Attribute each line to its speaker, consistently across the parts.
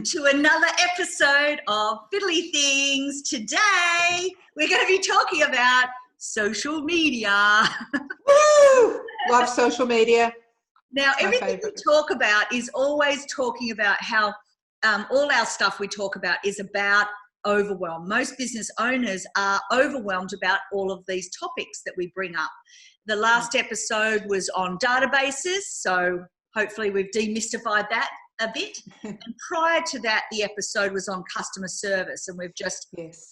Speaker 1: welcome to another episode of Fiddly Things. Today, we're going to be talking about social media.
Speaker 2: Woo! Love social media.
Speaker 1: Now, everything we talk about is always talking about how all our stuff we talk about is about overwhelm. Most business owners are overwhelmed about all of these topics that we bring up. The last episode was on databases, so hopefully we've demystified that a bit. And prior to that, the episode was on customer service, and we've just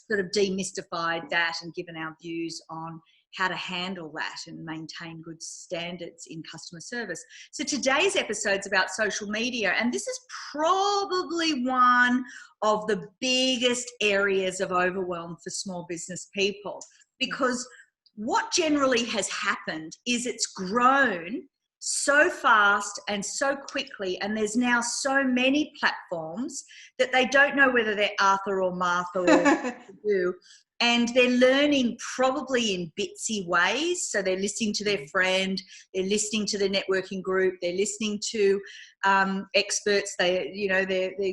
Speaker 1: sort of demystified that and given our views on how to handle that and maintain good standards in customer service. So today's episode's about social media, and this is probably one of the biggest areas of overwhelm for small business people, because what generally has happened is it's grown so fast and so quickly, and there's now so many platforms that they don't know whether they're Arthur or Martha or what to do. And they're learning probably in bitsy ways. So they're listening to their friend, they're listening to the networking group, they're listening to experts. They're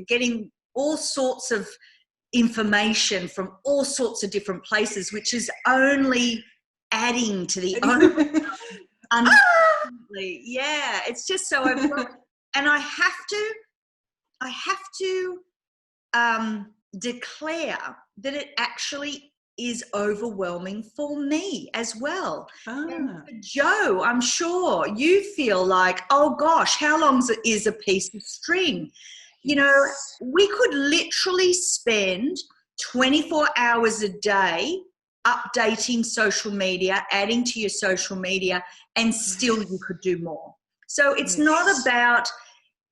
Speaker 1: getting all sorts of information from all sorts of different places, which is only adding to the unfortunately. Yeah, it's just so overwhelming. And I have to declare that it actually is overwhelming for me as well. And for Joe, I'm sure you feel like, oh gosh, how long is a piece of string? You know, we could literally spend 24 hours a day updating social media, adding to your social media, and still you could do more. So it's not about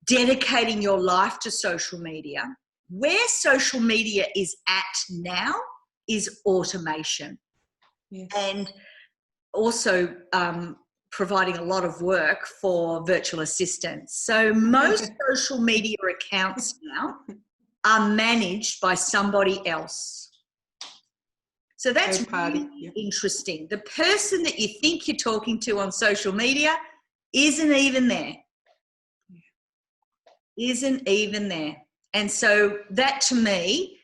Speaker 1: dedicating your life to social media. Where social media is at now is automation, and also providing a lot of work for virtual assistants. So most social media accounts now are managed by somebody else. So that's really interesting. The person that you think you're talking to on social media isn't even there. Isn't even there. And so that to me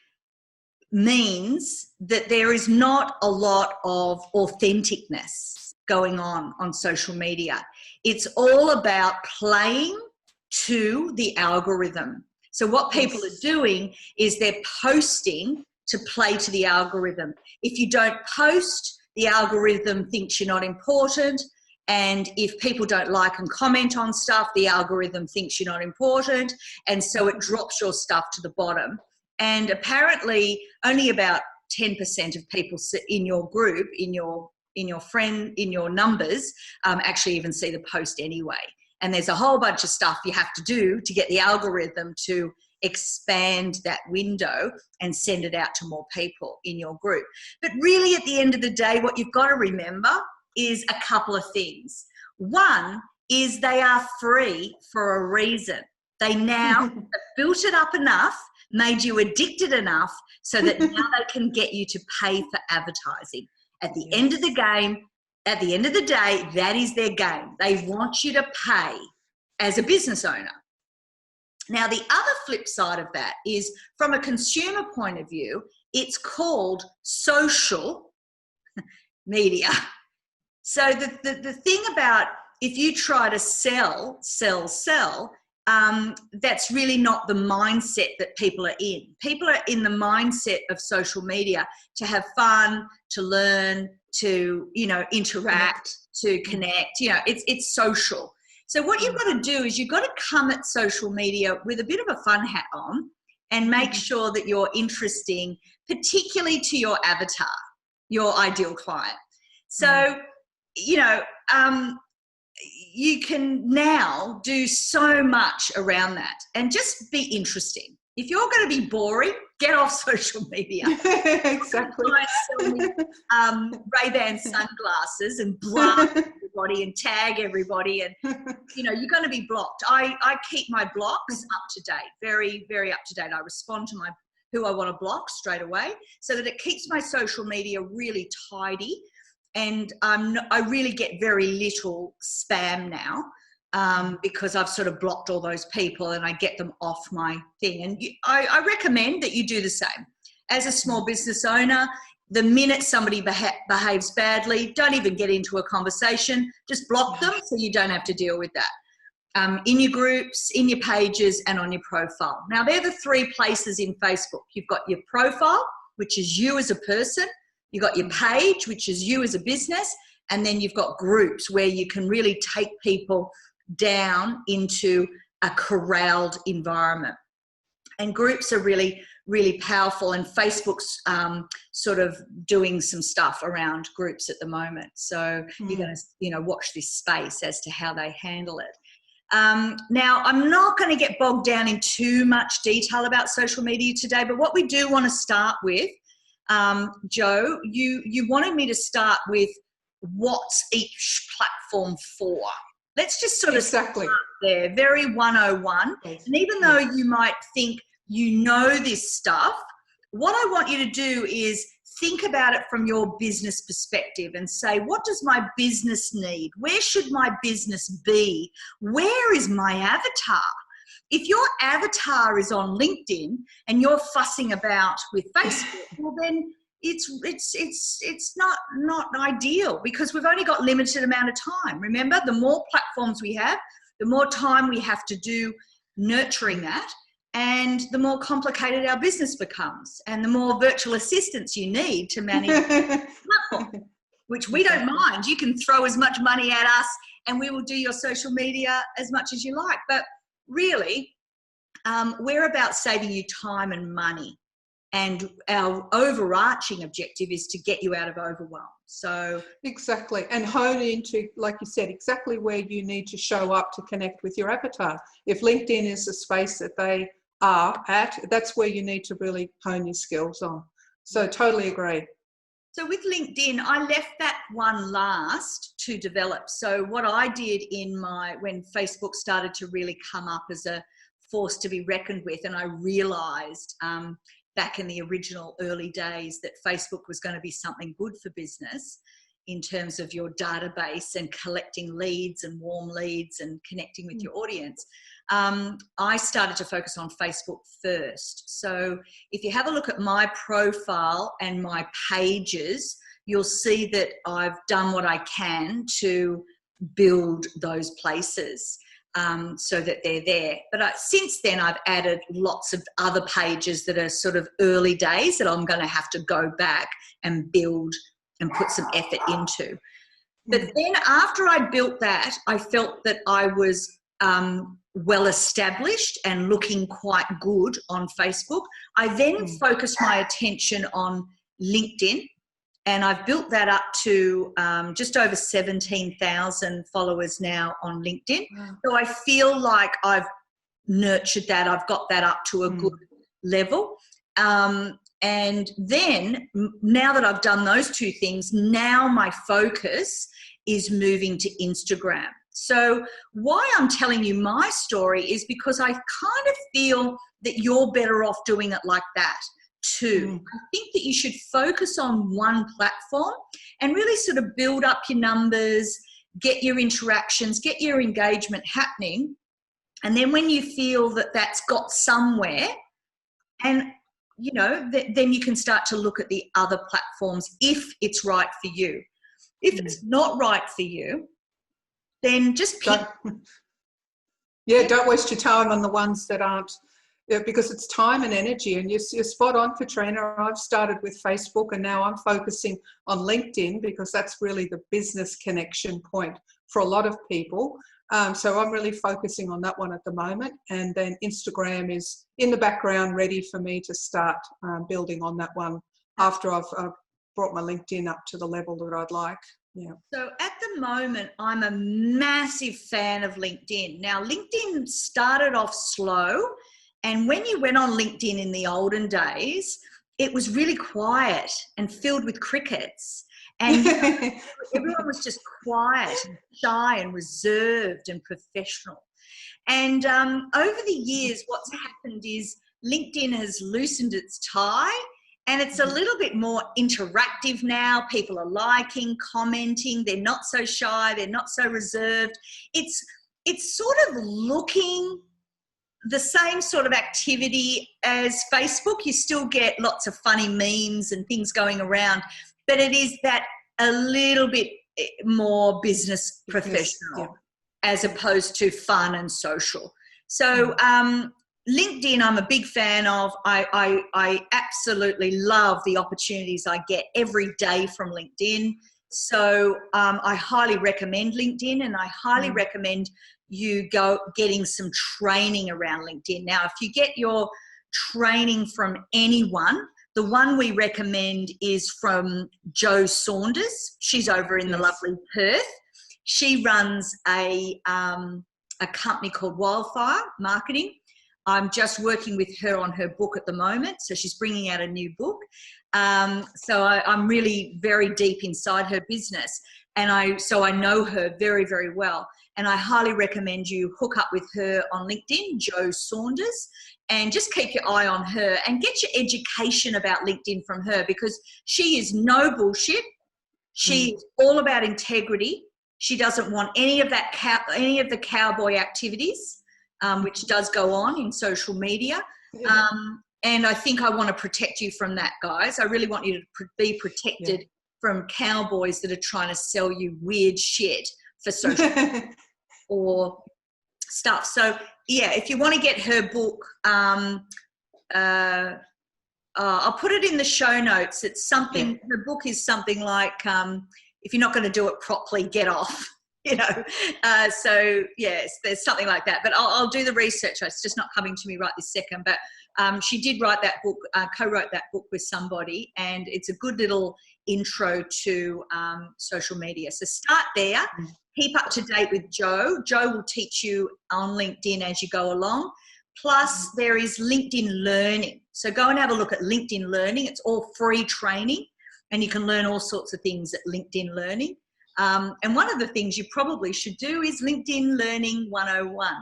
Speaker 1: means that there is not a lot of authenticness going on social media. It's all about playing to the algorithm. So what people are doing is they're posting to play to the algorithm. If you don't post, the algorithm thinks you're not important. And if people don't like and comment on stuff, the algorithm thinks you're not important. And so it drops your stuff to the bottom. And apparently only about 10% of people in your group, in your numbers, actually even see the post anyway. And there's a whole bunch of stuff you have to do to get the algorithm to expand that window and send it out to more people in your group. But really at the end of the day, what you've got to remember is a couple of things. One is they are free for a reason. They now have built it up enough, made you addicted enough so that now they can get you to pay for advertising. At the end of the game, at the end of the day, that is their game. They want you to pay as a business owner. Now, the other flip side of that is from a consumer point of view, it's called social media. So the thing about if you try to sell, that's really not the mindset that people are in. People are in the mindset of social media to have fun, to learn, to, interact, to connect. It's social. So what you've got to do is you've got to come at social media with a bit of a fun hat on and make sure that you're interesting, particularly to your avatar, your ideal client. So, you can now do so much around that and just be interesting. If you're going to be boring, get off social media.
Speaker 2: Exactly.
Speaker 1: Sell me Ray-Ban sunglasses and blast everybody and tag everybody, and you're going to be blocked. I keep my blocks up to date, very, very up to date. I respond to who I want to block straight away so that it keeps my social media really tidy. And I really get very little spam now. because I've sort of blocked all those people and I get them off my thing. And I recommend that you do the same. As a small business owner, the minute somebody behaves badly, don't even get into a conversation, just block them so you don't have to deal with that. In your groups, in your pages, and on your profile. Now, they're the three places in Facebook. You've got your profile, which is you as a person. You've got your page, which is you as a business. And then you've got groups where you can really take people down into a corralled environment. And groups are really, really powerful. And Facebook's sort of doing some stuff around groups at the moment. So you're going to, watch this space as to how they handle it. Now, I'm not going to get bogged down in too much detail about social media today, but what we do want to start with, Joe, you wanted me to start with what's each platform for. Let's just sort of start there, very 101. Yes. And even though you might think you know this stuff, what I want you to do is think about it from your business perspective and say, what does my business need? Where should my business be? Where is my avatar? If your avatar is on LinkedIn and you're fussing about with Facebook, well then it's not ideal, because we've only got limited amount of time. Remember, the more platforms we have, the more time we have to do nurturing that, and the more complicated our business becomes, and the more virtual assistants you need to manage the platform, which we don't mind. You can throw as much money at us and we will do your social media as much as you like. But really, we're about saving you time and money. And our overarching objective is to get you out of overwhelm. So
Speaker 2: exactly, and hone into, like you said, exactly where you need to show up to connect with your avatar. If LinkedIn is the space that they are at, that's where you need to really hone your skills on. So totally agree.
Speaker 1: So with LinkedIn, I left that one last to develop. So what I did when Facebook started to really come up as a force to be reckoned with, and I realised back in the original early days that Facebook was going to be something good for business in terms of your database and collecting leads and warm leads and connecting with your audience. I started to focus on Facebook first. So if you have a look at my profile and my pages, you'll see that I've done what I can to build those places. So that they're there. But since then, I've added lots of other pages that are sort of early days that I'm going to have to go back and build and put some effort into. But then after I built that, I felt that I was well established and looking quite good on Facebook. I then focused my attention on LinkedIn. And I've built that up to just over 17,000 followers now on LinkedIn. Wow. So I feel like I've nurtured that. I've got that up to a good level. And then now that I've done those two things, now my focus is moving to Instagram. So why I'm telling you my story is because I kind of feel that you're better off doing it like that too. I think that you should focus on one platform and really sort of build up your numbers, get your interactions, get your engagement happening. And then when you feel that that's got somewhere, and then you can start to look at the other platforms if it's right for you. If it's not right for you, then just pick.
Speaker 2: Don't waste your time on the ones that aren't. Because it's time and energy, and you're spot on, Katrina. I've started with Facebook and now I'm focusing on LinkedIn because that's really the business connection point for a lot of people. So I'm really focusing on that one at the moment, and then Instagram is in the background ready for me to start building on that one after I've brought my LinkedIn up to the level that I'd like. Yeah.
Speaker 1: So at the moment, I'm a massive fan of LinkedIn. Now, LinkedIn started off slow. And when you went on LinkedIn in the olden days, it was really quiet and filled with crickets. And everyone was just quiet and shy and reserved and professional. And over the years, what's happened is LinkedIn has loosened its tie, and it's a little bit more interactive now. People are liking, commenting. They're not so shy. They're not so reserved. it's sort of looking the same sort of activity as Facebook. You still get lots of funny memes and things going around, but it is that a little bit more business professional as opposed to fun and social. So LinkedIn, I'm a big fan of. I absolutely love the opportunities I get every day from LinkedIn. So I highly recommend LinkedIn, and I highly recommend you getting some training around LinkedIn. Now, if you get your training from anyone, the one we recommend is from Jo Saunders. She's over in the lovely Perth. She runs a company called Wildfire Marketing. I'm just working with her on her book at the moment. So she's bringing out a new book. So I'm really very deep inside her business. And so I know her very, very well. And I highly recommend you hook up with her on LinkedIn, Jo Saunders, and just keep your eye on her and get your education about LinkedIn from her, because she is no bullshit. She's all about integrity. She doesn't want any of the cowboy activities, which does go on in social media. And I think I want to protect you from that, guys. I really want you to be protected from cowboys that are trying to sell you weird shit for social media or stuff. So, yeah, if you want to get her book, I'll put it in the show notes. It's something, her book is something like, if you're not going to do it properly, get off. You know, so yes, there's something like that. But I'll do the research. It's just not coming to me right this second. But she did write that book, co-wrote that book with somebody, and it's a good little intro to social media. So start there. Keep up to date with Jo. Jo will teach you on LinkedIn as you go along. Plus, there is LinkedIn Learning. So go and have a look at LinkedIn Learning. It's all free training, and you can learn all sorts of things at LinkedIn Learning. And one of the things you probably should do is LinkedIn Learning 101.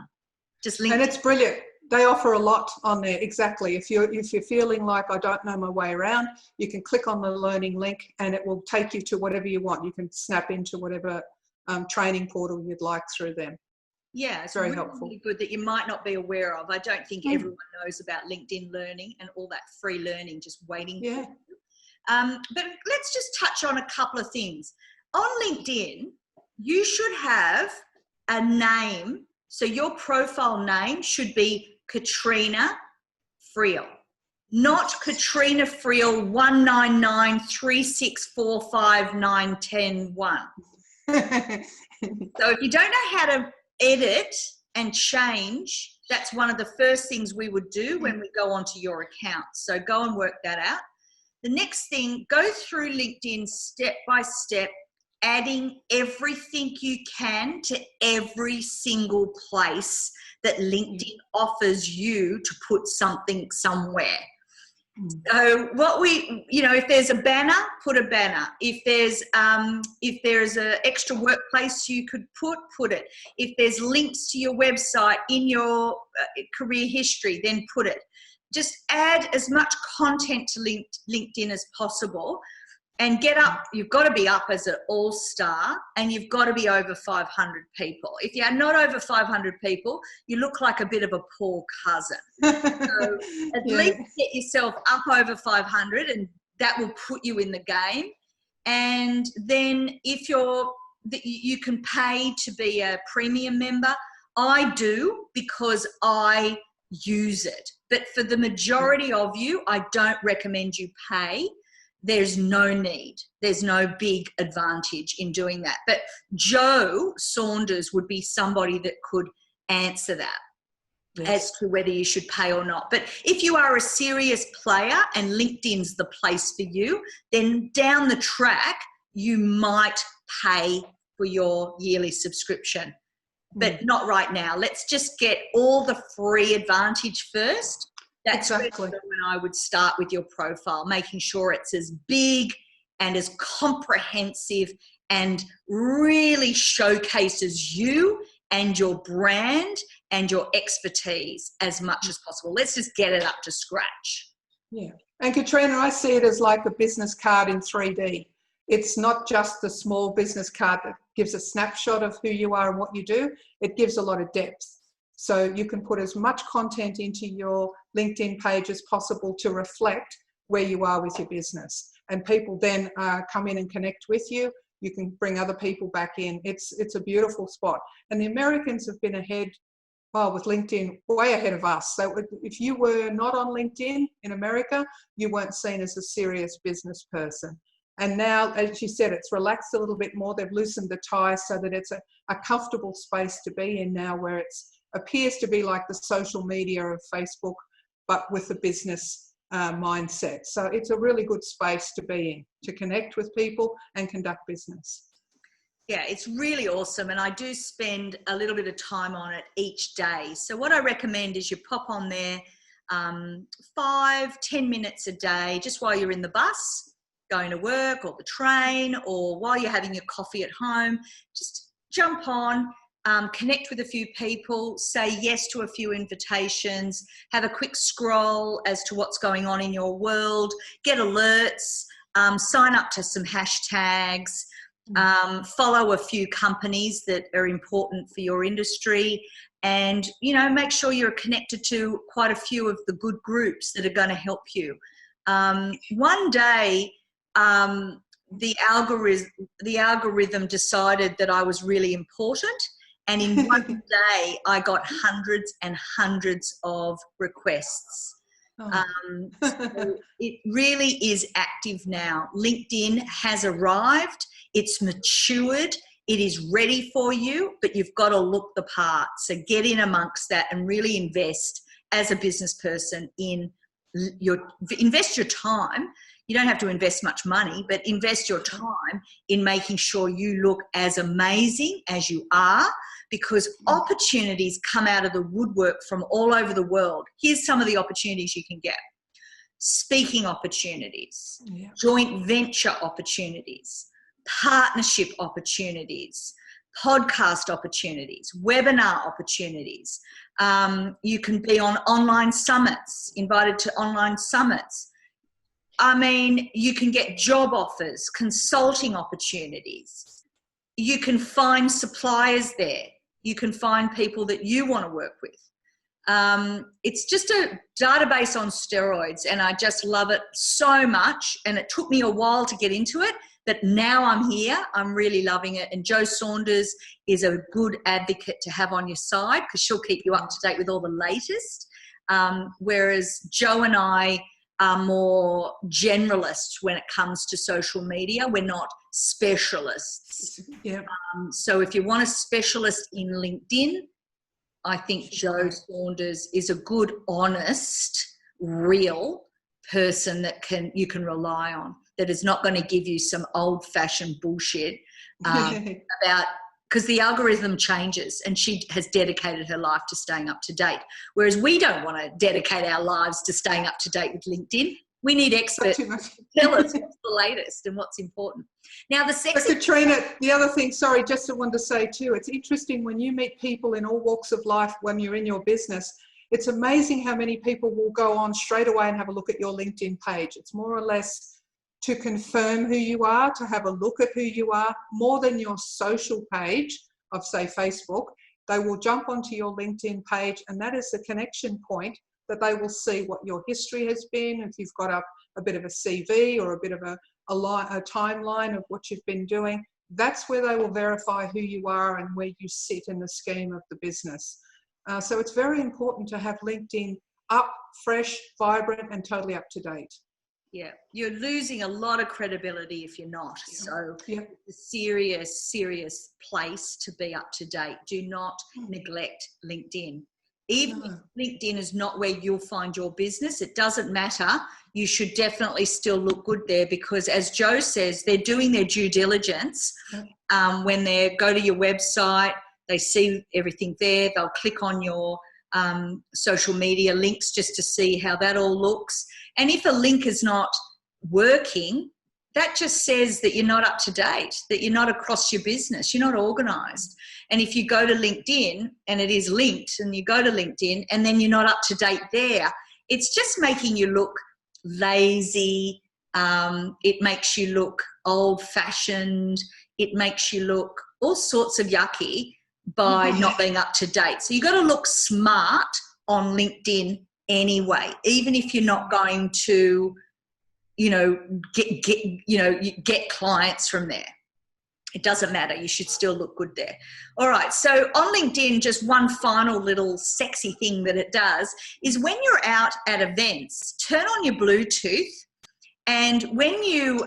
Speaker 1: Just LinkedIn.
Speaker 2: And it's brilliant. They offer a lot on there. Exactly. If you're feeling like I don't know my way around, you can click on the learning link and it will take you to whatever you want. You can snap into whatever training portal you'd like through them.
Speaker 1: Yeah, it's
Speaker 2: very
Speaker 1: really,
Speaker 2: helpful.
Speaker 1: really good that you might not be aware of. I don't think everyone knows about LinkedIn Learning and all that free learning just waiting for you. But let's just touch on a couple of things. On LinkedIn, you should have a name. So your profile name should be KATRENA FRIEL, not KATRENA FRIEL 19936459101. So if you don't know how to edit and change, that's one of the first things we would do when we go onto your account. So go and work that out. The next thing, go through LinkedIn step by step, adding everything you can to every single place that LinkedIn offers you to put something somewhere. So if there's a banner, put a banner. If there's an extra workplace you could put it. If there's links to your website in your career history, then put it. Just add as much content to LinkedIn as possible. And you've got to be up as an all-star, and you've got to be over 500 people. If you're not over 500 people, you look like a bit of a poor cousin. So at least get yourself up over 500, and that will put you in the game. And then if you can pay to be a premium member. I do, because I use it. But for the majority of you, I don't recommend you pay. There's no need. There's no big advantage in doing that. But Jo Saunders would be somebody that could answer that as to whether you should pay or not. But if you are a serious player and LinkedIn's the place for you, then down the track, you might pay for your yearly subscription. But not right now. Let's just get all the free advantage first. That's when I would start with your profile, making sure it's as big and as comprehensive and really showcases you and your brand and your expertise as much as possible. Let's just get it up to scratch.
Speaker 2: Yeah. And KATRENA, I see it as like a business card in 3D. it's not just the small business card that gives a snapshot of who you are and what you do. It gives a lot of depth. So you can put as much content into your LinkedIn page as possible to reflect where you are with your business. And people then come in and connect with you. You can bring other people back in. It's a beautiful spot. And the Americans have been ahead with LinkedIn, way ahead of us. So if you were not on LinkedIn in America, you weren't seen as a serious business person. And now, as you said, it's relaxed a little bit more. They've loosened the ties so that it's a comfortable space to be in now, where it appears to be like the social media of Facebook, but with the business mindset. So it's a really good space to be in, to connect with people and conduct business.
Speaker 1: Yeah, it's really awesome. And I do spend a little bit of time on it each day. So what I recommend is you pop on there 5-10 minutes a day, just while you're in the bus, going to work, or the train, or while you're having your coffee at home. Just jump on, connect with a few people, say yes to a few invitations, have a quick scroll as to what's going on in your world, get alerts, sign up to some hashtags, follow a few companies that are important for your industry, and, you know, make sure you're connected to quite a few of the good groups that are going to help you. One day, the algorithm decided that I was really important, and in one day I got hundreds and hundreds of requests. So it really is active now. LinkedIn has arrived, it's matured, it is ready for you, but you've got to look the part. So get in amongst that and really invest as a business person in invest your time. You don't have to invest much money, but invest your time in making sure you look as amazing as you are, because opportunities come out of the woodwork from all over the world. Here's some of the opportunities you can get. Speaking opportunities, joint venture opportunities, partnership opportunities, podcast opportunities, webinar opportunities. You can be on online summits, invited to online summits. I mean, you can get job offers, consulting opportunities. You can find suppliers there. You can find people that you want to work with. It's just a database on steroids, and I just love it so much. And it took me a while to get into it, but now I'm here. I'm really loving it. And Jo Saunders is a good advocate to have on your side, because she'll keep you up to date with all the latest. Whereas Jo and I are more generalists when it comes to social media. We're not specialists.
Speaker 2: Yeah.
Speaker 1: So if you want a specialist in LinkedIn, I think Jo Saunders is a good, honest, real person that you can rely on, that is not going to give you some old-fashioned bullshit about, because the algorithm changes, and she has dedicated her life to staying up to date. Whereas we don't want to dedicate our lives to staying up to date with LinkedIn. We need experts to tell us what's the latest and what's important. Now, the sexy...
Speaker 2: But KATRENA, the other thing, sorry, just wanted to say too, it's interesting when you meet people in all walks of life when you're in your business. It's amazing how many people will go on straight away and have a look at your LinkedIn page. It's more or less to confirm who you are, to have a look at who you are, more than your social page of, say, Facebook. They will jump onto your LinkedIn page, and that is the connection point that they will see what your history has been. If you've got a bit of a CV or a bit of a timeline of what you've been doing, that's where they will verify who you are and where you sit in the scheme of the business. So it's very important to have LinkedIn up, fresh, vibrant, and totally up to date.
Speaker 1: Yeah, you're losing a lot of credibility if you're not. So it's a serious place to be up to date. Do not neglect LinkedIn. Even if LinkedIn is not where you'll find your business, it doesn't matter. You should definitely still look good there, because as Jo says, they're doing their due diligence. When they go to your website, they see everything there. They'll click on your social media links just to see how that all looks. And if a link is not working, that just says that you're not up to date, that you're not across your business, you're not organised. And if you go to LinkedIn and it is linked, and you go to LinkedIn and then you're not up to date there, it's just making you look lazy. It makes you look old-fashioned. It makes you look all sorts of yucky by not being up to date. So you've got to look smart on LinkedIn anyway, even if you're not going to, get clients from there. It doesn't matter. You should still look good there. All right. So on LinkedIn, just one final little sexy thing that it does is when you're out at events, turn on your Bluetooth. And when you,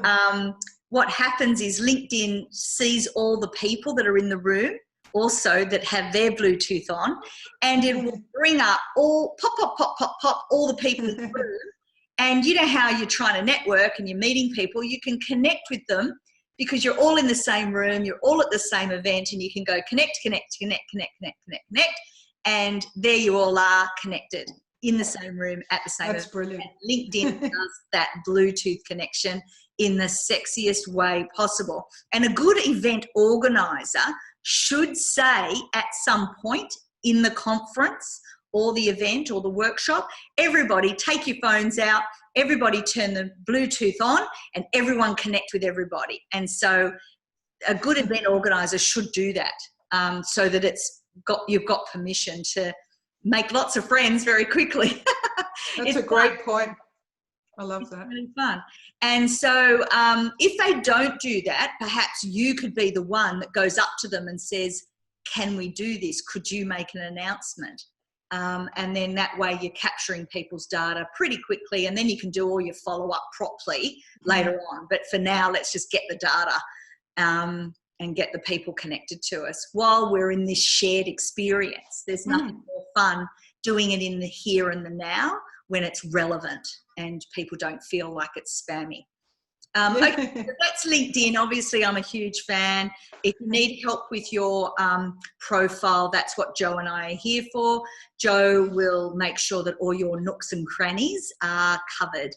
Speaker 1: what happens is LinkedIn sees all the people that are in the room also that have their Bluetooth on, and it will bring up all, pop, all the people in the room. And you know how you're trying to network and you're meeting people, you can connect with them because you're all in the same room, you're all at the same event, and you can go connect, and there you all are connected in the same room at the same event.
Speaker 2: That's brilliant.
Speaker 1: And LinkedIn does that Bluetooth connection in the sexiest way possible. And a good event organizer should say at some point in the conference or the event or the workshop, everybody take your phones out, everybody turn the Bluetooth on, and everyone connect with everybody. And so a good event organizer should do that, so that you've got permission to make lots of friends very quickly.
Speaker 2: That's a great point. I love that.
Speaker 1: It's really fun. And so if they don't do that, perhaps you could be the one that goes up to them and says, can we do this? Could you make an announcement? And then that way you're capturing people's data pretty quickly, and then you can do all your follow-up properly later on. But for now, let's just get the data and get the people connected to us while we're in this shared experience. There's nothing more fun doing it in the here and the now when it's relevant and people don't feel like it's spammy. Okay, so that's LinkedIn. Obviously, I'm a huge fan. If you need help with your profile, that's what Joe and I are here for. Joe will make sure that all your nooks and crannies are covered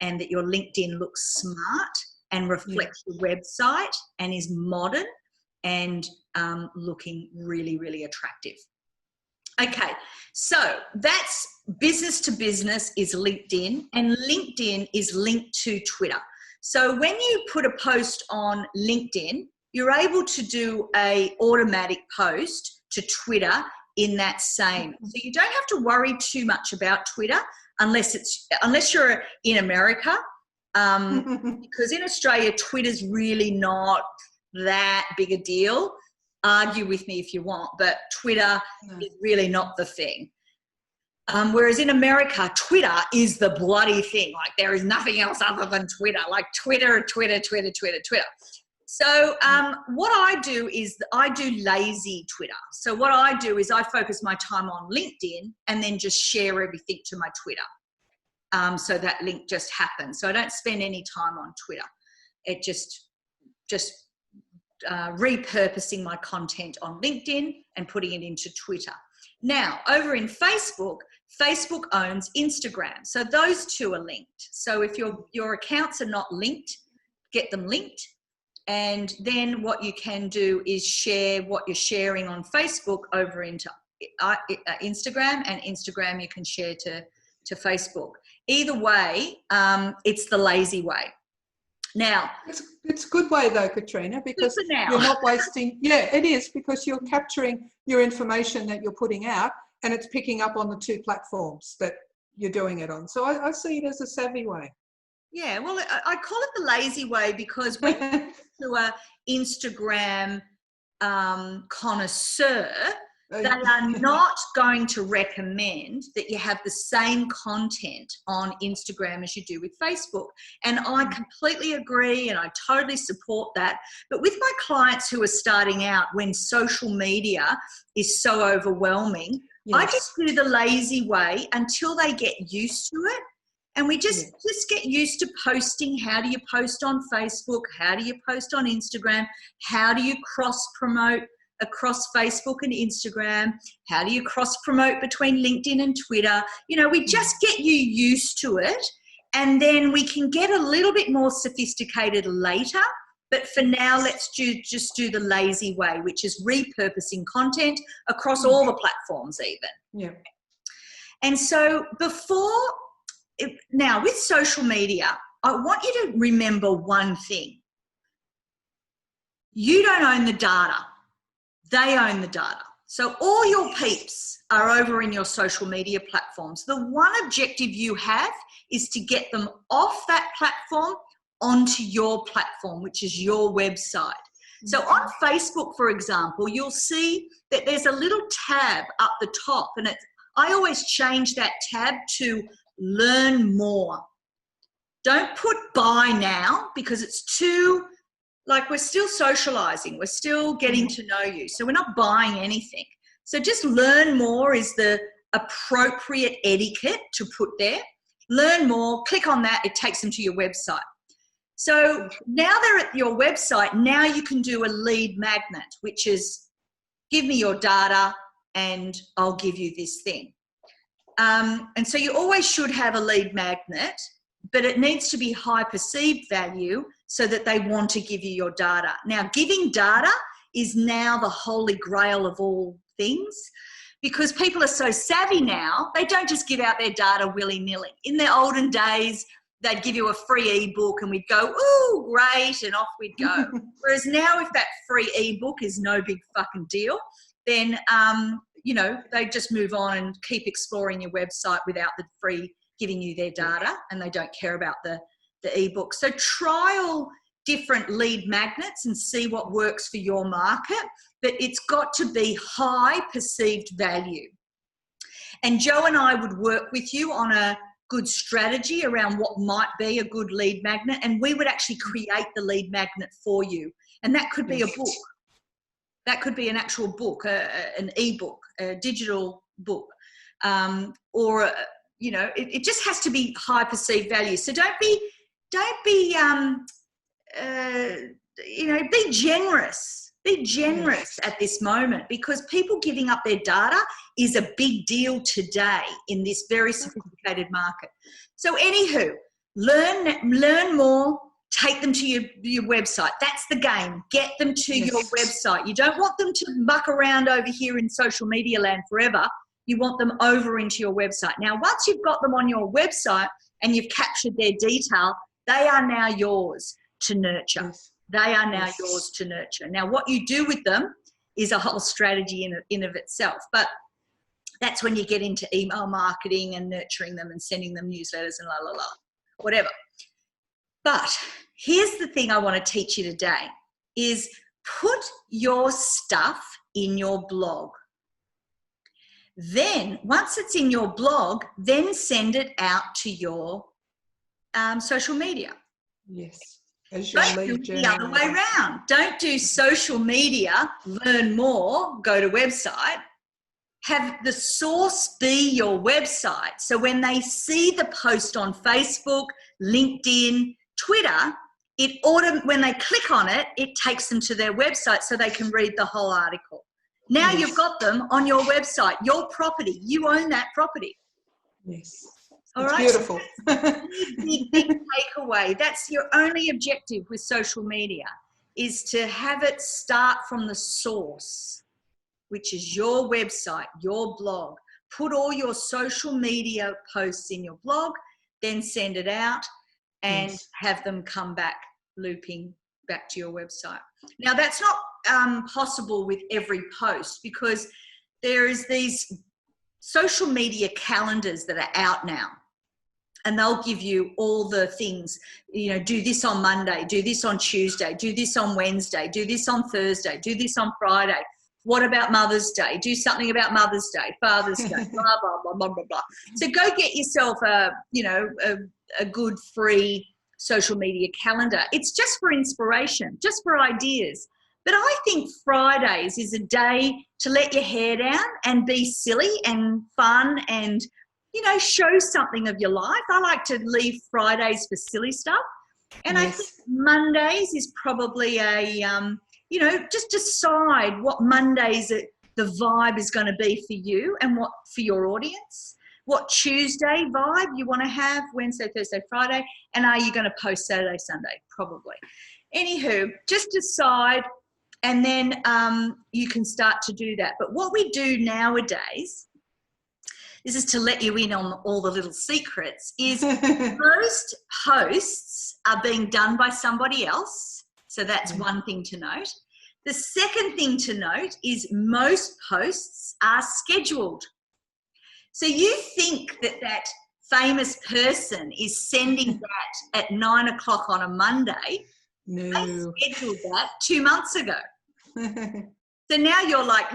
Speaker 1: and that your LinkedIn looks smart and reflects your website and is modern and looking really, really attractive. Okay, so that's business to business is LinkedIn, and LinkedIn is linked to Twitter. So when you put a post on LinkedIn, you're able to do a automatic post to Twitter in that same. So you don't have to worry too much about Twitter unless you're in America, because in Australia, Twitter's really not that big a deal. Argue with me if you want, but Twitter is really not the thing. Whereas in America, Twitter is the bloody thing. Like there is nothing else other than Twitter. Like Twitter. So what I do is I do lazy Twitter. So what I do is I focus my time on LinkedIn and then just share everything to my Twitter. So that link just happens. So I don't spend any time on Twitter. It just repurposing my content on LinkedIn and putting it into Twitter. Now, over in Facebook, Facebook owns Instagram. So those two are linked. So if your accounts are not linked, get them linked. And then what you can do is share what you're sharing on Facebook over into Instagram, and Instagram you can share to Facebook. Either way, it's the lazy way. Now,
Speaker 2: it's a good way though, Katrina, because you're not wasting. Yeah, it is, because you're capturing your information that you're putting out, and it's picking up on the two platforms that you're doing it on. So I see it as a savvy way.
Speaker 1: Yeah, well, I call it the lazy way because when you to an Instagram connoisseur, they are not going to recommend that you have the same content on Instagram as you do with Facebook. And I completely agree, and I totally support that. But with my clients who are starting out, when social media is so overwhelming, I just do the lazy way until they get used to it. And we just get used to posting. How do you post on Facebook? How do you post on Instagram? How do you cross-promote across Facebook and Instagram? How do you cross-promote between LinkedIn and Twitter? You know, we just get you used to it, and then we can get a little bit more sophisticated later. But for now, let's just do the lazy way, which is repurposing content across all the platforms even.
Speaker 2: Yeah.
Speaker 1: And so now with social media, I want you to remember one thing. you don't own the data. They own the data. So all your peeps are over in your social media platforms. The one objective you have is to get them off that platform onto your platform, which is your website. So on Facebook, for example, you'll see that there's a little tab up the top, and I always change that tab to learn more. Don't put buy now, because it's too, like, we're still socializing. We're still getting to know you. So we're not buying anything. So just learn more is the appropriate etiquette to put there. Learn more, click on that. It takes them to your website. So now they're at your website. Now you can do a lead magnet, which is give me your data and I'll give you this thing. And so you always should have a lead magnet, but it needs to be high perceived value so that they want to give you your data. Now, giving data is now the holy grail of all things, because people are so savvy now, they don't just give out their data willy-nilly. In the olden days, they'd give you a free ebook and we'd go, ooh, great, and off we'd go. Whereas now, if that free ebook is no big fucking deal, then, you know, they just move on and keep exploring your website without the free giving you their data, and they don't care about the ebook. So trial different lead magnets and see what works for your market, but it's got to be high perceived value. And Joe and I would work with you on a good strategy around what might be a good lead magnet, and we would actually create the lead magnet for you. And that could be a book. That could be an actual book, an ebook, a digital book, or you know, it just has to be high perceived value. So don't be, you know, be generous. Be generous at this moment, because people giving up their data is a big deal today in this very sophisticated market. So anywho, learn more, take them to your website. That's the game. Get them to your website. You don't want them to muck around over here in social media land forever. You want them over into your website. Now, once you've got them on your website and you've captured their detail, they are now yours to nurture. They are now yours to nurture. Now, what you do with them is a whole strategy in of itself. But that's when you get into email marketing and nurturing them and sending them newsletters and whatever. But here's the thing I want to teach you today is put your stuff in your blog. Then, once it's in your blog, then send it out to your social media.
Speaker 2: Yes.
Speaker 1: Don't do it the other way around. Don't do social media, learn more, go to website. Have the source be your website. So when they see the post on Facebook, LinkedIn, Twitter, when they click on it, it takes them to their website so they can read the whole article. Now you've got them on your website, your property. You own that property.
Speaker 2: Yes.
Speaker 1: All
Speaker 2: it's
Speaker 1: right.
Speaker 2: Beautiful.
Speaker 1: Big takeaway. That's your only objective with social media, is to have it start from the source, which is your website, your blog. Put all your social media posts in your blog, then send it out and have them come back, looping back to your website. Now, that's not possible with every post, because there is these social media calendars that are out now, and they'll give you all the things, you know, do this on Monday, do this on Tuesday, do this on Wednesday, do this on Thursday, do this on Friday. What about Mother's Day? Do something about Mother's Day, Father's Day, blah, blah, blah, blah, blah, blah. So go get yourself a good free social media calendar. It's just for inspiration, just for ideas. But I think Fridays is a day to let your hair down and be silly and fun and, you know, show something of your life. I like to leave Fridays for silly stuff. And I think Mondays is probably you know, just decide what Mondays the vibe is going to be for you and what for your audience. What Tuesday vibe you want to have, Wednesday, Thursday, Friday, and are you going to post Saturday, Sunday? Probably. Anywho, just decide, and then you can start to do that. But what we do nowadays, this is to let you in on all the little secrets, is most posts are being done by somebody else. So that's one thing to note. The second thing to note is most posts are scheduled. So you think that that famous person is sending that at 9 o'clock on a Monday?
Speaker 2: No.
Speaker 1: They scheduled that 2 months ago. So now you're like,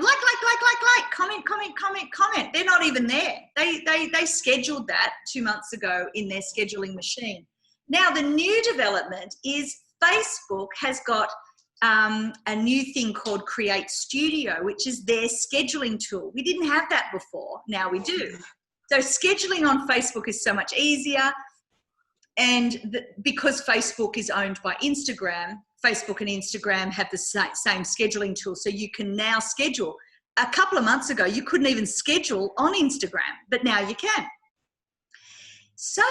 Speaker 1: comment. They're not even there. They scheduled that 2 months ago in their scheduling machine. Now the new development is Facebook has got a new thing called Create Studio, which is their scheduling tool. We didn't have that before. Now we do. So scheduling on Facebook is so much easier. And because Facebook is owned by Instagram, Facebook and Instagram have the same scheduling tool. So you can now schedule. A couple of months ago, you couldn't even schedule on Instagram, but now you can. So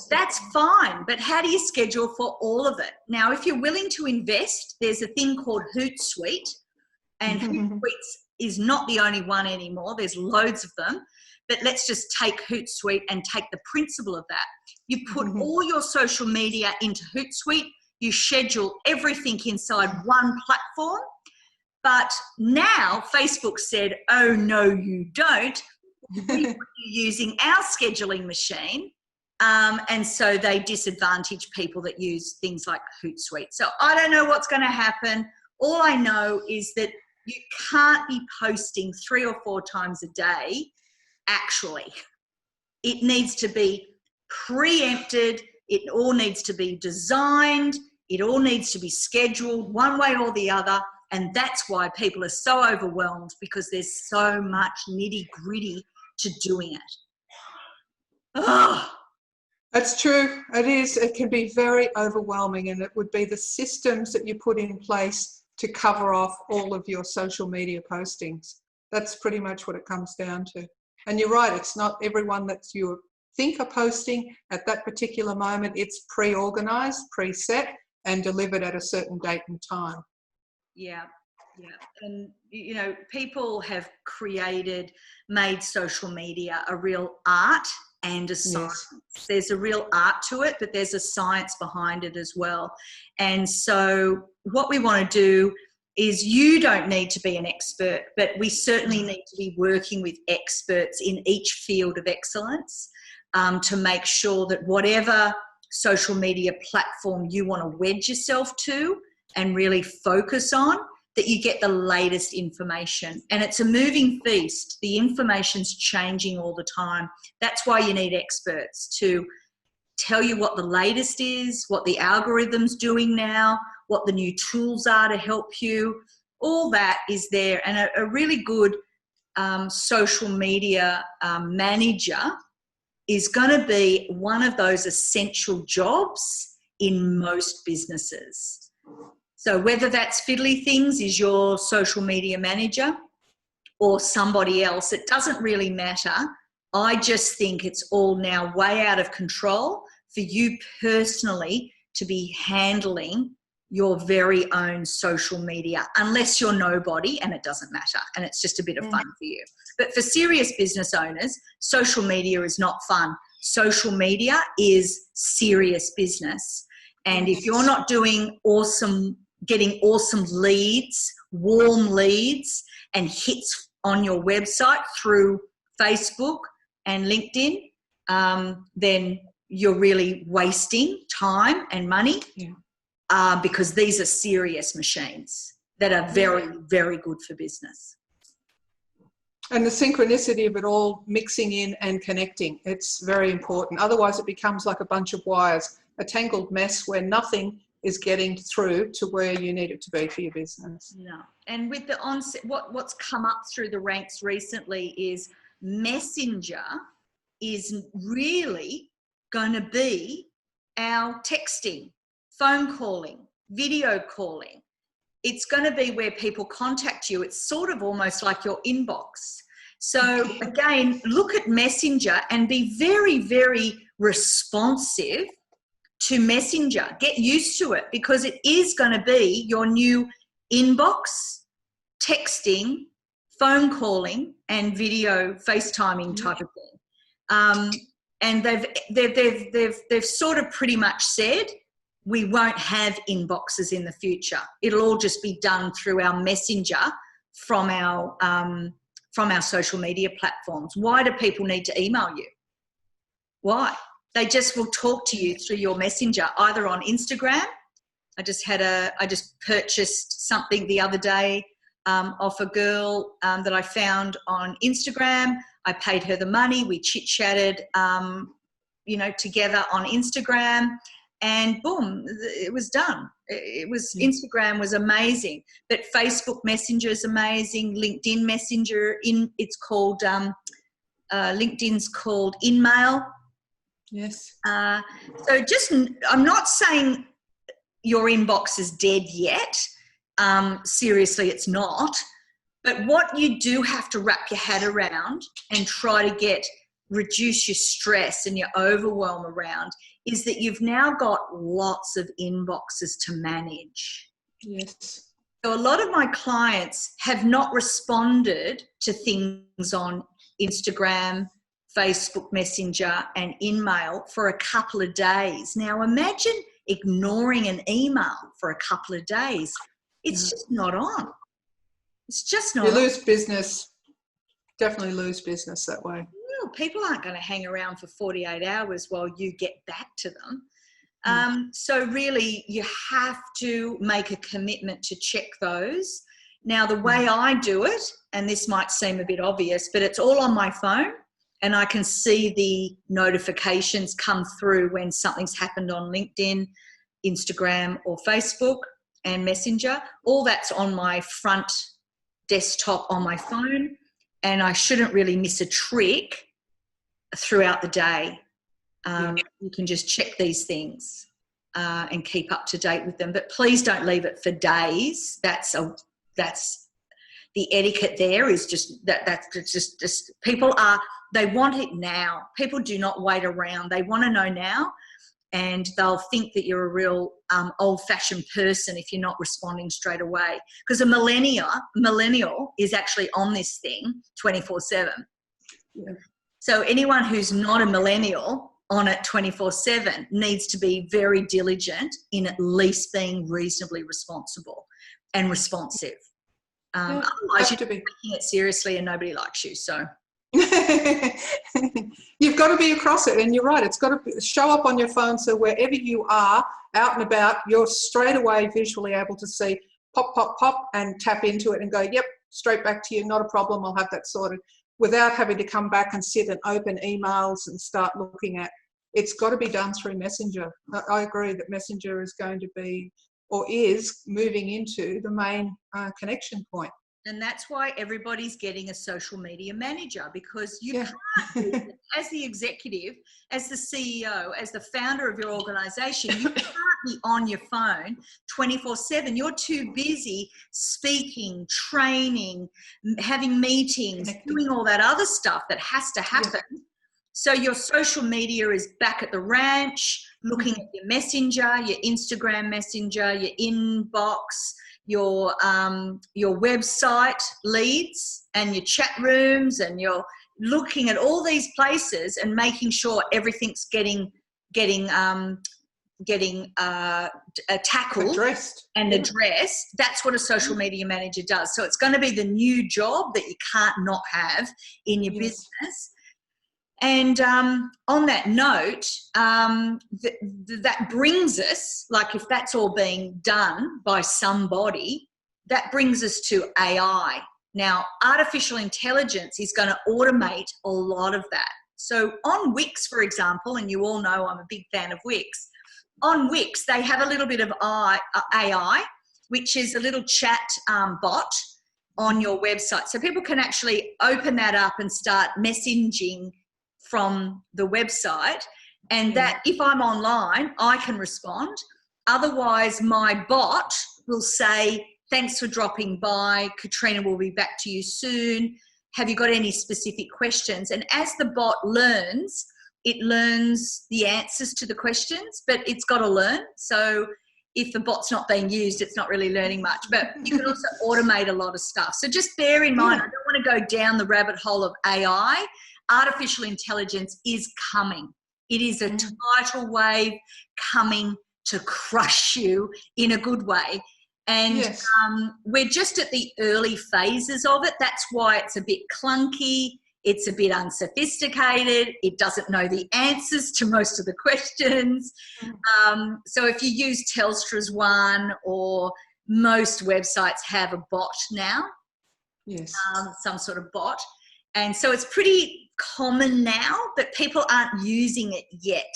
Speaker 1: that's fine, but how do you schedule for all of it? Now, if you're willing to invest, there's a thing called Hootsuite, and Hootsuite is not the only one anymore. There's loads of them, but let's just take Hootsuite and take the principle of that. You put all your social media into Hootsuite, you schedule everything inside one platform, but now Facebook said, oh, no, you don't. You're using our scheduling machine. And so they disadvantage people that use things like Hootsuite. So I don't know what's going to happen. All I know is that you can't be posting 3 or 4 times a day, actually. It needs to be preempted. It all needs to be designed. It all needs to be scheduled one way or the other. And that's why people are so overwhelmed, because there's so much nitty-gritty to doing it. Oh.
Speaker 2: That's true. It is. It can be very overwhelming, and it would be the systems that you put in place to cover off all of your social media postings. That's pretty much what it comes down to. And you're right, it's not everyone that you think are posting at that particular moment. It's pre-organized, preset, and delivered at a certain date and time.
Speaker 1: Yeah. And, you know, people have made social media a real art and a science. Yes. There's a real art to it, but there's a science behind it as well. And so what we want to do is, you don't need to be an expert, but we certainly need to be working with experts in each field of excellence to make sure that whatever social media platform you want to wedge yourself to and really focus on, that you get the latest information. And it's a moving feast. The information's changing all the time. That's why you need experts to tell you what the latest is, what the algorithm's doing now, what the new tools are to help you. All that is there. And a really good social media manager is going to be one of those essential jobs in most businesses. So whether that's Fiddly Things is your social media manager or somebody else, it doesn't really matter. I just think it's all now way out of control for you personally to be handling your very own social media, unless you're nobody and it doesn't matter and it's just a bit of fun for you. But for serious business owners, social media is not fun. Social media is serious business. And if you're not doing getting awesome leads, warm leads and hits on your website through Facebook and LinkedIn, then you're really wasting time and money. Because these are serious machines that are very, very good for business.
Speaker 2: And the synchronicity of it all mixing in and connecting, it's very important. Otherwise it becomes like a bunch of wires, a tangled mess where nothing is getting through to where you need it to be for your business.
Speaker 1: No. And with the onset, what's come up through the ranks recently is Messenger is really going to be our texting, phone calling, video calling. It's going to be where people contact you. It's sort of almost like your inbox. So again, look at Messenger and be very, very responsive to Messenger. Get used to it, because it is going to be your new inbox, texting, phone calling, and video FaceTiming type of thing. And they've sort of pretty much said we won't have inboxes in the future. It'll all just be done through our messenger from our social media platforms. Why do people need to email you? Why? They just will talk to you through your messenger, either on Instagram. I just purchased something the other day off a girl that I found on Instagram. I paid her the money. We chit-chatted, together on Instagram, and boom, it was done. Instagram was amazing, but Facebook Messenger is amazing. LinkedIn Messenger, it's called LinkedIn's called InMail.
Speaker 2: Yes.
Speaker 1: So I'm not saying your inbox is dead yet. Seriously, it's not. But what you do have to wrap your head around and try to reduce your stress and your overwhelm around is that you've now got lots of inboxes to manage.
Speaker 2: Yes.
Speaker 1: So a lot of my clients have not responded to things on Instagram, Facebook Messenger and InMail for a couple of days. Now imagine ignoring an email for a couple of days. It's just not on. It's just not on.
Speaker 2: You lose business. Definitely lose business that way.
Speaker 1: Well, people aren't going to hang around for 48 hours while you get back to them. So really you have to make a commitment to check those. Now the way I do it, and this might seem a bit obvious, but it's all on my phone and I can see the notifications come through when something's happened on LinkedIn, Instagram or Facebook and Messenger. All that's on my front desktop on my phone, and I shouldn't really miss a trick throughout the day. You can just check these things and keep up to date with them, but please don't leave it for days. That's the etiquette there is just that's just people they want it now. People do not wait around. They want to know now, and they'll think that you're a real old-fashioned person if you're not responding straight away. Because a millennial is actually on this thing 24/7.
Speaker 2: Yeah.
Speaker 1: So anyone who's not a millennial on it 24/7 needs to be very diligent in at least being reasonably responsible and responsive. Otherwise, you're taking it seriously and nobody likes you. So
Speaker 2: you've got to be across it, and you're right. It's got to show up on your phone, so wherever you are, out and about, you're straight away visually able to see pop, pop, pop, and tap into it and go, yep, straight back to you. Not a problem. I'll have that sorted, without having to come back and sit and open emails and start looking at. It's got to be done through Messenger. I agree that Messenger is going to be, or is moving into the main connection point.
Speaker 1: And that's why everybody's getting a social media manager, because you can't, as the executive, as the CEO, as the founder of your organization, you can't be on your phone 24/7. You're too busy speaking, training, having meetings, doing all that other stuff that has to happen. Yeah. So your social media is back at the ranch, looking at your messenger, your Instagram messenger, your inbox, your website leads and your chat rooms, and you're looking at all these places and making sure everything's getting tackled,
Speaker 2: addressed.
Speaker 1: And addressed. That's what a social media manager does. So it's going to be the new job that you can't not have in your business. And on that note, that brings us, like if that's all being done by somebody, that brings us to AI. Now, artificial intelligence is going to automate a lot of that. So on Wix, for example, and you all know I'm a big fan of Wix, on Wix they have a little bit of AI, which is a little chat bot on your website. So people can actually open that up and start messaging from the website, and that if I'm online, I can respond. Otherwise, my bot will say, thanks for dropping by. Katrina will be back to you soon. Have you got any specific questions? And as the bot learns, it learns the answers to the questions, but it's got to learn. So if the bot's not being used, it's not really learning much. But you can also automate a lot of stuff. So just bear in mind, I don't want to go down the rabbit hole of AI. Artificial intelligence is coming. It is a tidal wave coming to crush you in a good way. And
Speaker 2: Yes.
Speaker 1: we're just at the early phases of it. That's why it's a bit clunky. It's a bit unsophisticated. It doesn't know the answers to most of the questions. So if you use Telstra's one, or most websites have a bot now,
Speaker 2: Yes.
Speaker 1: some sort of bot. And so it's pretty common now, but people aren't using it yet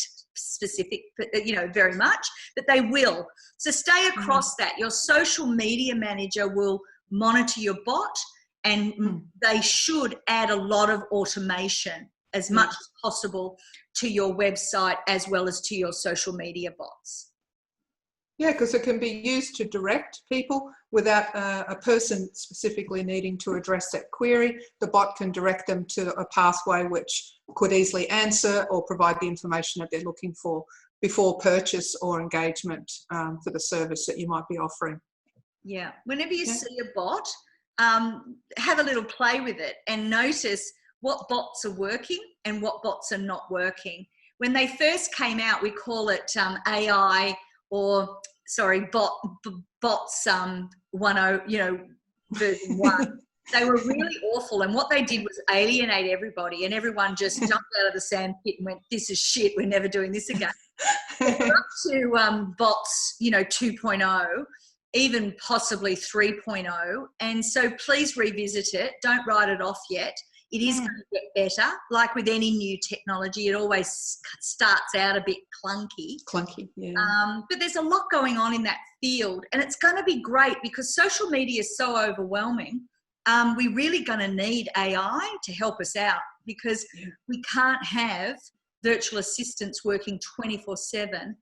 Speaker 1: very much, but they will. So stay across that. Your social media manager will monitor your bot, and they should add a lot of automation as much as possible to your website as well as to your social media bots.
Speaker 2: Yeah, because it can be used to direct people without a person specifically needing to address that query. The bot can direct them to a pathway which could easily answer or provide the information that they're looking for before purchase or engagement for the service that you might be offering.
Speaker 1: Yeah, whenever you see a bot, have a little play with it and notice what bots are working and what bots are not working. When they first came out, we call it AI, or sorry, bots 1.0, version 1. They were really awful, and what they did was alienate everybody, and everyone just jumped out of the sandpit and went, "This is shit. We're never doing this again." We're up to bots, 2.0, even possibly 3.0, and so please revisit it. Don't write it off yet. It is going to get better. Like with any new technology, it always starts out a bit clunky.
Speaker 2: Yeah.
Speaker 1: But there's a lot going on in that field, and it's going to be great because social media is so overwhelming. We're really going to need AI to help us out, because we can't have virtual assistants working 24/7.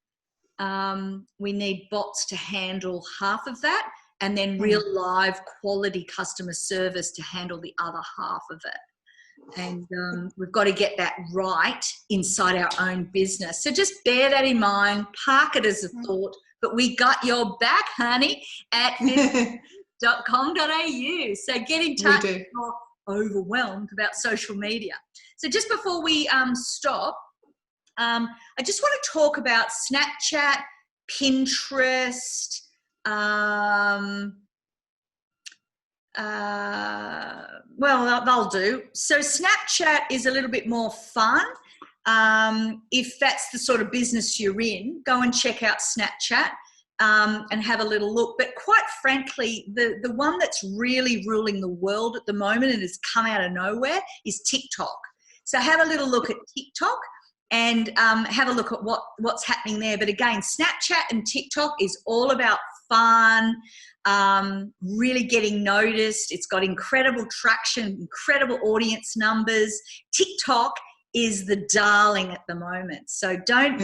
Speaker 1: We need bots to handle half of that, and then real live quality customer service to handle the other half of it. And we've got to get that right inside our own business. So just bear that in mind, park it as a thought, but we got your back, honey, at fiddly.com.au. So get in touch if you're overwhelmed about social media. So just before we stop, I just want to talk about Snapchat, Pinterest, well, they'll do. So Snapchat is a little bit more fun. If that's the sort of business you're in, go and check out Snapchat and have a little look. But quite frankly, the one that's really ruling the world at the moment and has come out of nowhere is TikTok. So have a little look at TikTok and have a look at what's happening there. But again, Snapchat and TikTok is all about fun, really getting noticed. It's got incredible traction, incredible audience numbers. TikTok is the darling at the moment. So don't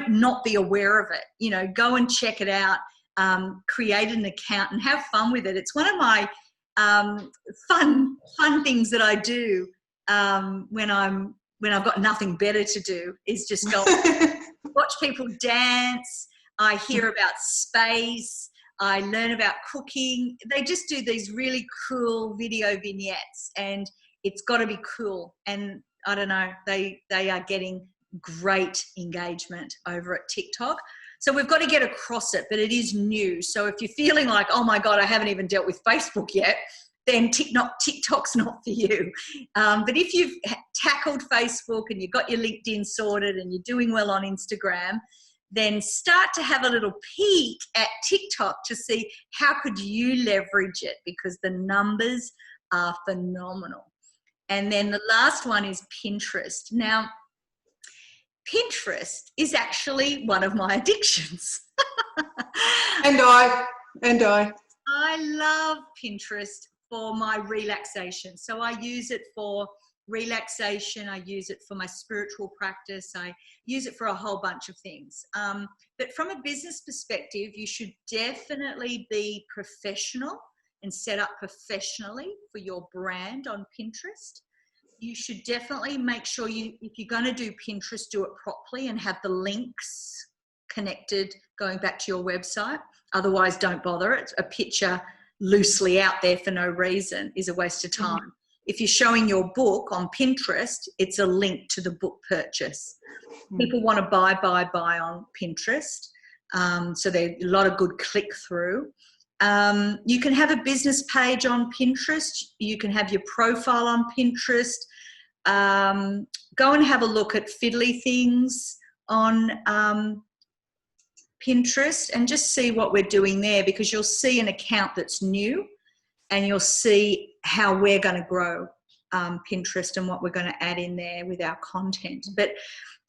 Speaker 1: not be aware of it. Go and check it out, create an account and have fun with it. It's one of my fun things that I do when I've got nothing better to do, is just go watch people dance. I hear about space. I learn about cooking. They just do these really cool video vignettes, and it's got to be cool. And I don't know, they are getting great engagement over at TikTok. So we've got to get across it, but it is new. So if you're feeling like, oh my God, I haven't even dealt with Facebook yet, then TikTok's not for you. But if you've tackled Facebook and you've got your LinkedIn sorted and you're doing well on Instagram, then start to have a little peek at TikTok to see how could you leverage it, because the numbers are phenomenal. And then the last one is Pinterest. Now, Pinterest is actually one of my addictions.
Speaker 2: And I.
Speaker 1: I love Pinterest for my relaxation. So I use it for relaxation. I use it for my spiritual practice. I use it for a whole bunch of things. But from a business perspective, you should definitely be professional and set up professionally for your brand on Pinterest. You should definitely make sure if you're going to do Pinterest, do it properly and have the links connected going back to your website. Otherwise, don't bother. It's a picture loosely out there for no reason is a waste of time. if you're showing your book on Pinterest, it's a link to the book purchase. People want to buy on Pinterest. So there's a lot of good click-through. You can have a business page on Pinterest. You can have your profile on Pinterest. Go and have a look at Fiddly Things on Pinterest and just see what we're doing there, because you'll see an account that's new and you'll see how we're going to grow Pinterest and what we're going to add in there with our content. But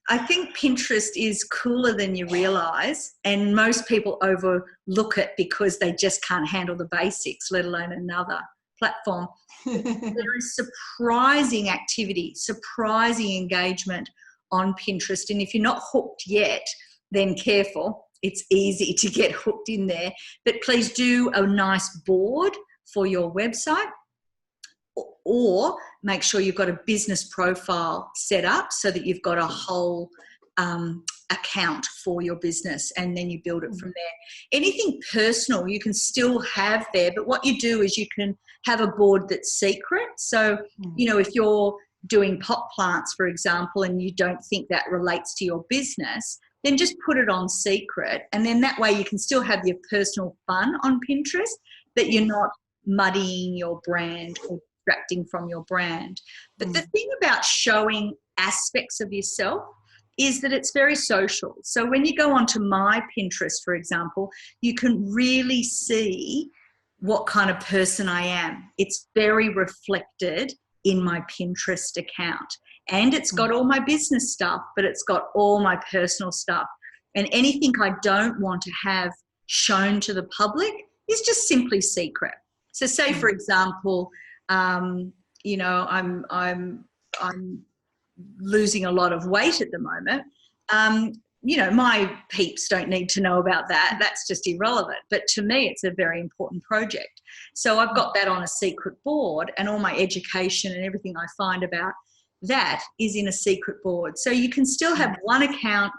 Speaker 1: I think Pinterest is cooler than you realise, and most people overlook it because they just can't handle the basics, let alone another platform. There is surprising activity, surprising engagement on Pinterest, and if you're not hooked yet, then careful. It's easy to get hooked in there. But please do a nice board for your website, or make sure you've got a business profile set up so that you've got a whole account for your business, and then you build it from there. Anything personal you can still have there, but what you do is you can have a board that's secret. So, you know, if you're doing pot plants, for example, and you don't think that relates to your business, then just put it on secret, and then that way you can still have your personal fun on Pinterest, but you're not muddying your brand or distracting from your brand. But the thing about showing aspects of yourself is that it's very social. So when you go onto my Pinterest, for example, you can really see what kind of person I am. It's very reflected in my Pinterest account. And it's got all my business stuff, but it's got all my personal stuff. And anything I don't want to have shown to the public is just simply secret. So say, for example, you know, I'm losing a lot of weight at the moment. You know, my peeps don't need to know about that. That's just irrelevant. But to me, it's a very important project. So I've got that on a secret board, and all my education and everything I find about that is in a secret board. So you can still have one account,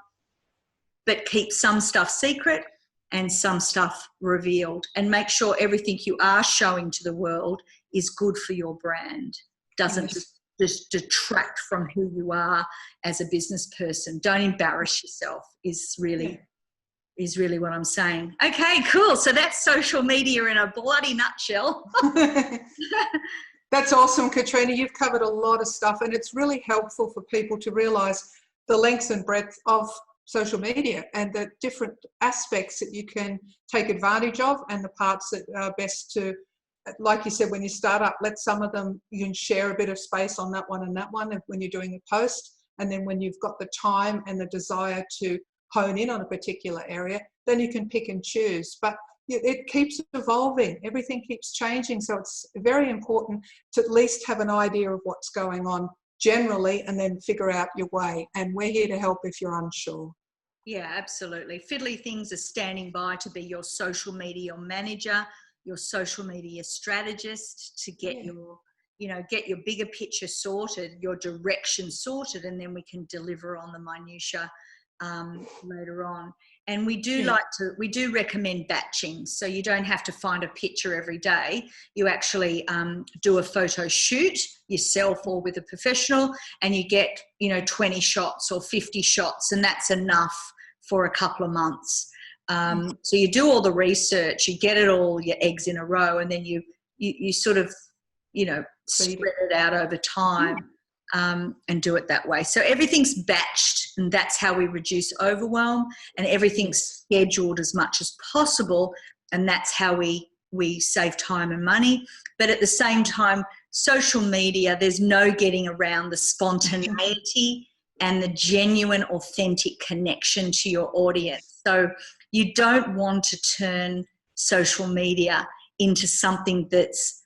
Speaker 1: but keep some stuff secret and some stuff revealed, and make sure everything you are showing to the world is good for your brand, doesn't just detract from who you are as a business person. Don't embarrass yourself is really what I'm saying. Okay, cool. So that's social media in a bloody nutshell.
Speaker 2: That's awesome, Katrina. You've covered a lot of stuff, and it's really helpful for people to realise the length and breadth of social media and the different aspects that you can take advantage of, and the parts that are best to, like you said, when you start up, let some of them, you can share a bit of space on that one and that one when you're doing a post. And then when you've got the time and the desire to hone in on a particular area, then you can pick and choose. But it keeps evolving. Everything keeps changing. So it's very important to at least have an idea of what's going on generally, and then figure out your way. And we're here to help if you're unsure.
Speaker 1: Yeah, absolutely. Fiddly Things are standing by to be your social media manager, your social media strategist, to get your, you know, get your bigger picture sorted, your direction sorted, and then we can deliver on the minutiae later on. And we do we do recommend batching, so you don't have to find a picture every day. You actually do a photo shoot yourself or with a professional, and you get, you know, 20 shots or 50 shots, and that's enough for a couple of months. So you do all the research, you get it all, your eggs in a row, and then you sort of, you know, spread it out over time. And do it that way. So everything's batched, and that's how we reduce overwhelm, and everything's scheduled as much as possible, and that's how we save time and money. But at the same time, social media, there's no getting around the spontaneity and the genuine, authentic connection to your audience. So you don't want to turn social media into something that's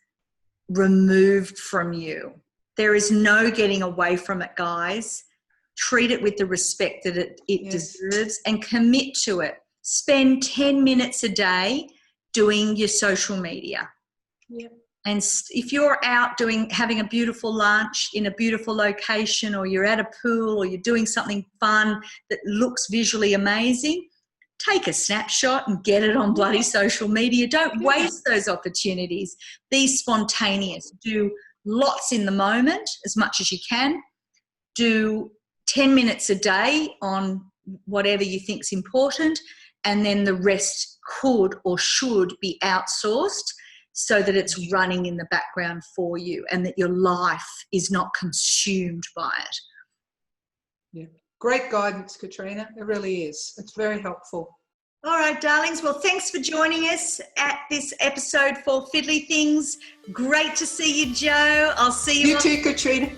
Speaker 1: removed from you. There is no getting away from it, guys. Treat it with the respect that it deserves, and commit to it. Spend 10 minutes a day doing your social media.
Speaker 2: Yep.
Speaker 1: And if you're out having a beautiful lunch in a beautiful location, or you're at a pool, or you're doing something fun that looks visually amazing, take a snapshot and get it on bloody social media. Don't waste those opportunities. Be spontaneous. Do lots in the moment, as much as you can. Do 10 minutes a day on whatever you think's important, and then the rest could or should be outsourced so that it's running in the background for you and that your life is not consumed by it.
Speaker 2: Yeah. Great guidance, Katrina. It really is. It's very helpful.
Speaker 1: All right, darlings. Well, thanks for joining us at this episode for Fiddly Things. Great to see you, Jo. I'll see you.
Speaker 2: You too, Katrina.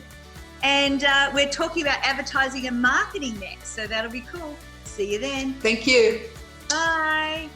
Speaker 1: And we're talking about advertising and marketing next, so that'll be cool. See you then.
Speaker 2: Thank you.
Speaker 1: Bye.